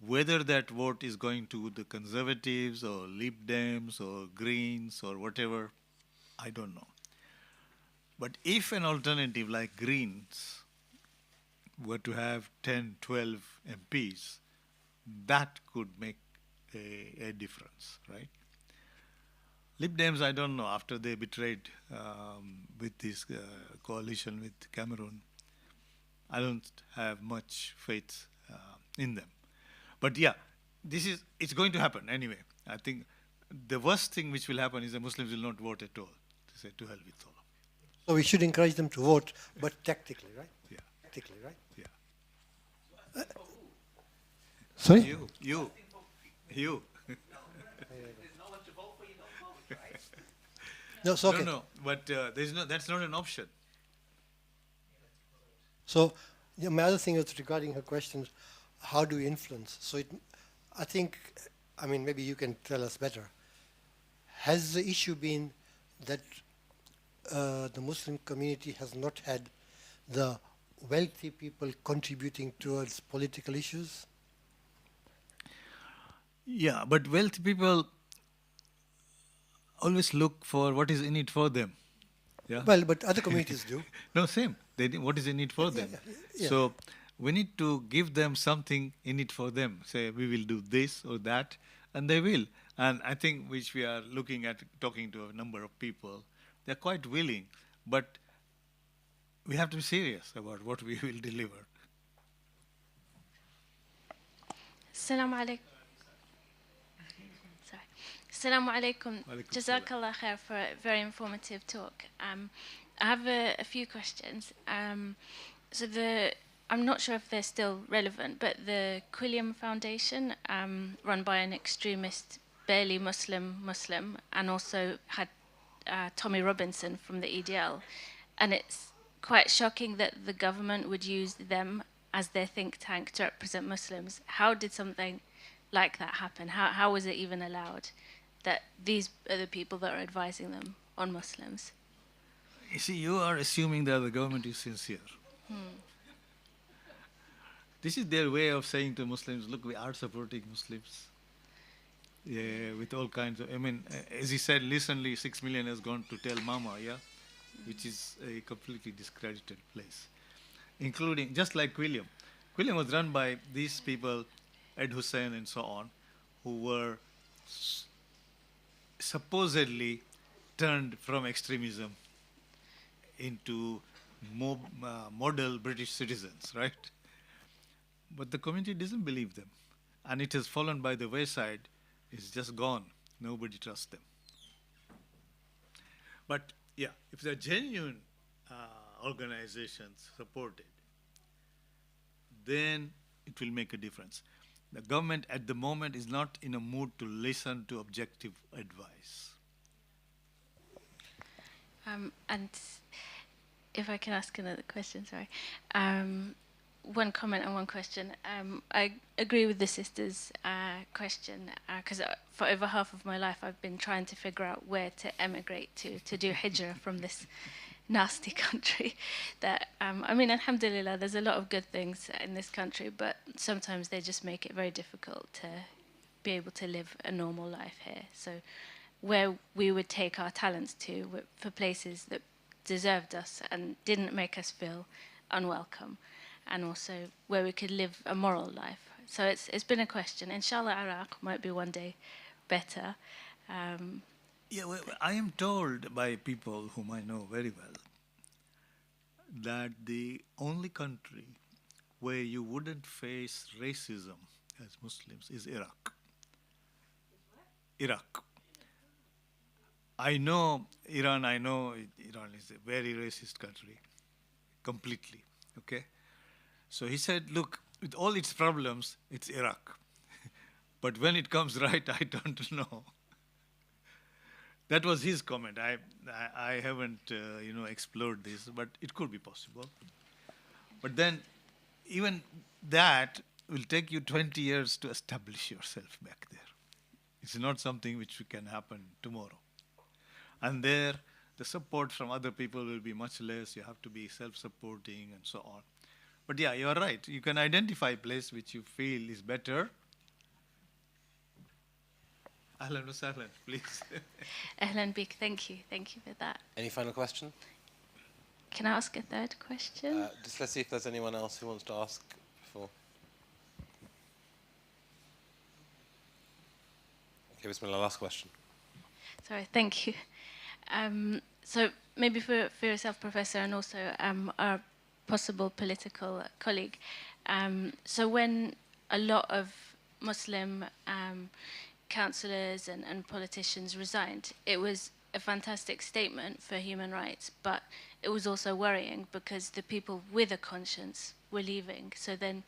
Whether that vote is going to the Conservatives or Lib Dems or Greens or whatever, I don't know. But if an alternative like Greens were to have 10, 12 MPs, that could make a difference, right? Lib Dems, I don't know, after they betrayed with this coalition with Cameroon, I don't have much faith in them. But yeah, it's going to happen anyway. I think the worst thing which will happen is the Muslims will not vote at all. They say, to hell with all of you. So we should encourage them to vote, but tactically, right? Yeah. Tactically, right? Yeah. Sorry? You. No, it's okay. No, but that's not an option. So my other thing was regarding her question, how do we influence? So I think, maybe you can tell us better. Has the issue been that the Muslim community has not had the wealthy people contributing towards political issues? Yeah, but wealthy people always look for what is in it for them. Yeah. Well, but other communities do. No, same. What is in it for them? Yeah. So we need to give them something in it for them. Say, we will do this or that, and they will. And I think which we are looking at, talking to a number of people, they're quite willing, but we have to be serious about what we will deliver. Assalamu alaikum. Assalamu alaikum. Jazakallah khair for a very informative talk. I have a few questions. I'm not sure if they're still relevant, but the Quilliam Foundation, run by an extremist, barely Muslim, and also had Tommy Robinson from the EDL. And it's quite shocking that the government would use them as their think tank to represent Muslims. How did something like that happen? How was it even allowed that these are the people that are advising them on Muslims? You see, you are assuming that the government is sincere. This is their way of saying to Muslims, look, we are supporting Muslims. Yeah, with all kinds of, as he said, recently 6 million has gone to Tell Mama, yeah, which is a completely discredited place, including, just like Quilliam. Quilliam was run by these people, Ed Hussein and so on, who were supposedly turned from extremism into model British citizens, right? But the community doesn't believe them. And it has fallen by the wayside. It's just gone. Nobody trusts them. But yeah, if they're genuine organizations supported, then it will make a difference. The government at the moment is not in a mood to listen to objective advice. And if I can ask another question, sorry. One comment and one question. I agree with the sister's question, because for over half of my life I've been trying to figure out where to emigrate to do hijrah from this nasty country. That I mean, alhamdulillah, there's a lot of good things in this country, but sometimes they just make it very difficult to be able to live a normal life here. So where we would take our talents to for places that deserved us and didn't make us feel unwelcome, and also where we could live a moral life. So it's been a question. Inshallah, Iraq might be one day better. Yeah, well, I am told by people whom I know very well that the only country where you wouldn't face racism as Muslims is Iraq. Iraq. I know Iran is a very racist country, completely, okay? So he said, look, with all its problems, it's Iraq. But when it comes right, I don't know. That was his comment. I haven't, explored this, but it could be possible. But then, even that will take you 20 years to establish yourself back there. It's not something which can happen tomorrow. And there, the support from other people will be much less. You have to be self-supporting and so on. But yeah, you're right. You can identify a place which you feel is better. Ahlan wa sahlan, please. Ahlan bik, thank you. Thank you for that. Any final question? Can I ask a third question? Just let's see if there's anyone else who wants to ask before. Okay, Bismillah, last question. Sorry, thank you. So maybe for yourself, Professor, and also our possible political colleague. So when a lot of Muslim councillors and politicians resigned, it was a fantastic statement for human rights, but it was also worrying because the people with a conscience were leaving. So then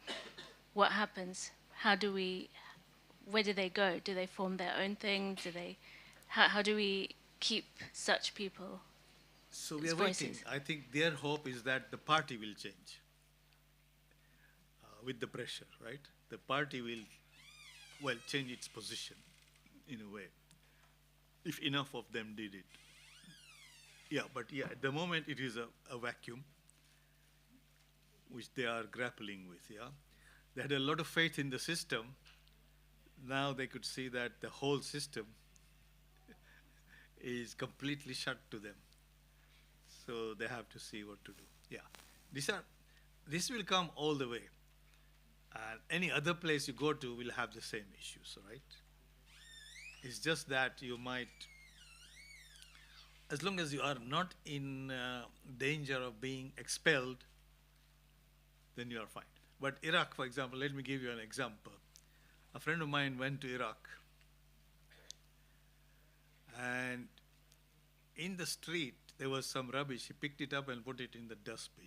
what happens? Where do they go? Do they form their own thing? How do we keep such people? So we are waiting. I think their hope is that the party will change with the pressure, right? The party will change its position in a way, if enough of them did it. Yeah, but yeah, at the moment it is a vacuum which they are grappling with, yeah. They had a lot of faith in the system. Now they could see that the whole system is completely shut to them. So they have to see what to do. Yeah, this will come all the way. And any other place you go to will have the same issues, right? It's just that you might, as long as you are not in danger of being expelled, then you are fine. But Iraq, for example, let me give you an example. A friend of mine went to Iraq, and in the street there was some rubbish. He picked it up and put it in the dustbin.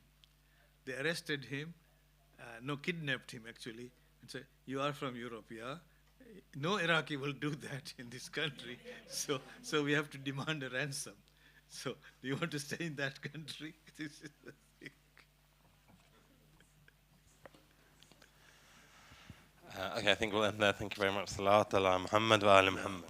They arrested him, kidnapped him actually, and said, "You are from Europe, yeah? No Iraqi will do that in this country, so we have to demand a ransom. So do you want to stay in that country?" This is the thing. Okay, I think we'll end there. Thank you very much. Salawat ala Muhammad wa ala Muhammad.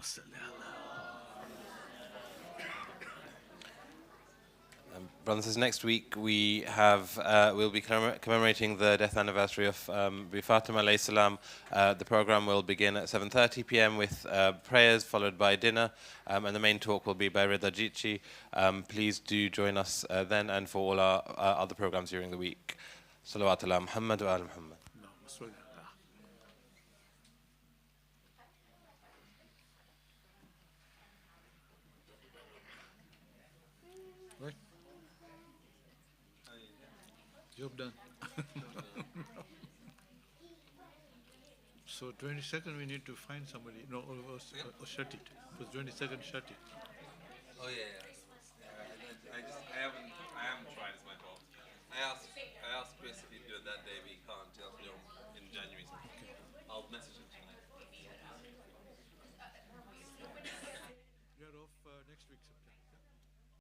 Brothers, next week we'll be commemorating the death anniversary of Fatima alayhi salam. The program will begin at 7:30 p.m. with prayers followed by dinner, and the main talk will be by Rida Jichi. Please do join us then and for all our other programs during the week. Salawat ala Muhammad wa ala Muhammad. Job done. So 22nd we need to find somebody. No, or shut it. Because 22nd shut it. Oh yeah.